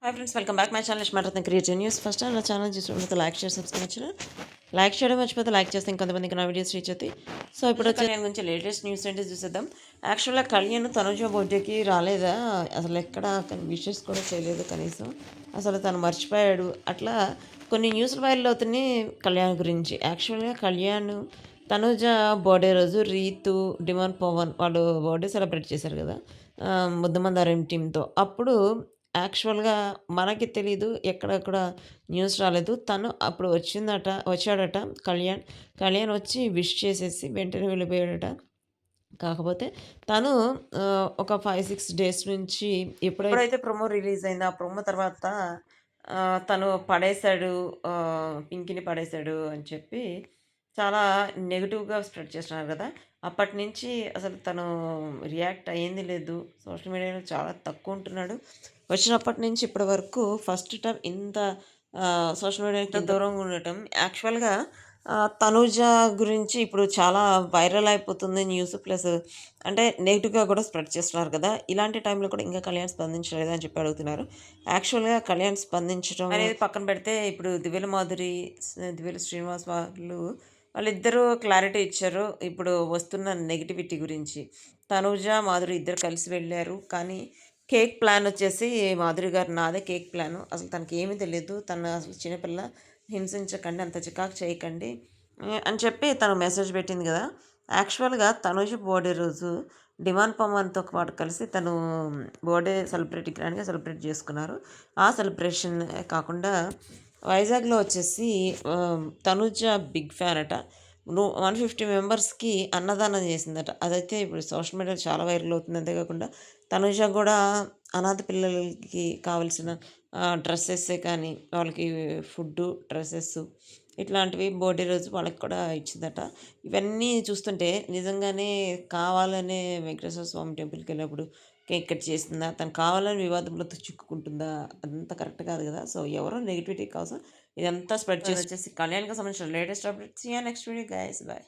Hi friends, welcome back my channel Lakshmi creative news. First time నా channel చూసినప్పుడు like share subscribe నచ్చిన like చేయడం మర్చిపోతే లైక్ చేస్తే ఇంకొంతమందికి నా వీడియోస్ రీచ్ అవుతాయి. సో ఇప్పుడు కళ్యాణ్ గురించి లేటెస్ట్ న్యూస్ ఏంటి చూసేద్దాం. యాక్చువల్గా కళ్యాణ్ తనుజ బర్త్డేకి రాలేదా, అసలు ఎక్కడ విషెస్ కూడా చేయలేదు కనీసం. అసలు తను మర్చిపోయాడు. అట్లా కొన్ని న్యూస్లు వైరల్ అవుతున్నాయి కళ్యాణ్ గురించి. యాక్చువల్గా కళ్యాణ్ తనుజ బర్త్డే రోజు రీతు, డిమాండ్ పవన్ వాళ్ళు బర్త్డే సెలబ్రేట్ చేశారు కదా, ముద్దమందారం టీంతో. అప్పుడు యాక్చువల్‌గా మనకి తెలీదు. ఎక్కడ కూడా న్యూస్ రాలేదు. తను అప్పుడు వచ్చాడట కళ్యాణ్. కళ్యాణ్ వచ్చి విష్ చేసేసి వెంటనే వెళ్ళిపోయాడట. కాకపోతే తను ఒక 5, 6 డేస్ నుంచి ఎప్పుడైతే ప్రోమో రిలీజ్ అయిందో, ఆ ప్రోమో తర్వాత తను పడేశాడు, పింకీని పడేశాడు అని చెప్పి చాలా నెగెటివ్‌గా స్ప్రెడ్ చేస్తున్నారు కదా! అప్పటినుంచి అసలు తను రియాక్ట్ అయ్యింది లేదు. సోషల్ మీడియాలో చాలా తక్కువ ఉంటున్నాడు. వచ్చినప్పటి నుంచి ఇప్పటి వరకు ఫస్ట్ టైం ఇంత సోషల్ మీడియాకి దూరంగా ఉండటం. యాక్చువల్‌గా తనూజ గురించి ఇప్పుడు చాలా వైరల్ అయిపోతుంది న్యూస్. ప్లస్ అంటే నెగెటివ్‌గా కూడా స్ప్రెడ్ చేస్తున్నారు కదా! ఇలాంటి టైంలో కూడా ఇంకా కళ్యాణ్ స్పందించలేదా అని చెప్పి అడుగుతున్నారు. యాక్చువల్‌గా కళ్యాణ్ స్పందించడం అనేది పక్కన పెడితే, ఇప్పుడు దివ్యల మాధురి, దివ్యల శ్రీనివాస్ వాళ్ళిద్దరూ క్లారిటీ ఇచ్చారు. ఇప్పుడు వస్తున్న నెగటివిటీ గురించి. తనూజ, మాధురి ఇద్దరు కలిసి వెళ్ళారు. కానీ కేక్ ప్లాన్ వచ్చేసి మాధురి గారు, నాదే కేక్ ప్లాను. అసలు తనకేమీ తెలీదు. తను అసలు చిన్నపిల్ల, హింసించకండి, అంత చికాకు చేయకండి అని చెప్పి తను మెసేజ్ పెట్టింది కదా! యాక్చువల్‌గా తనూజ బర్త్‌డే రోజు డిమాండ్ పవన్‌తో పాటు కలిసి తను బర్త్‌డే గ్రాండ్‌గా సెలబ్రేట్ చేసుకున్నారు. ఆ సెలబ్రేషన్ కాకుండా వైజాగ్‌లో వచ్చేసి తనూజ బిగ్ ఫ్యాన్ అట. 150 మెంబర్స్‌కి అన్నదానం చేసిందట. అదైతే ఇప్పుడు సోషల్ మీడియాలో చాలా వైరల్ అవుతుంది. అంతే కాకుండా తనుజ కూడా అనాథ పిల్లలకి కావాల్సిన డ్రెస్సెసే కానీ, వాళ్ళకి ఫుడ్డు, డ్రెస్సెస్ ఇట్లాంటివి బర్త్‌డే రోజు వాళ్ళకి కూడా ఇచ్చిందట. ఇవన్నీ చూస్తుంటే నిజంగానే కావాలనే వెంకటేశ్వర స్వామి టెంపుల్‌కెళ్ళినప్పుడు కేక్ కట్ చేసిందా? తను కావాలని వివాదంలో చిక్కుకుంటుందా? అదంతా కరెక్ట్ కాదు కదా! సో, ఎవరో నెగటివిటీ కోసం ఇదంతా స్ప్రెడ్ చేసి వచ్చేసి కళ్యాణ్‌కి సంబంధించిన latest updates. See you next video guys. By.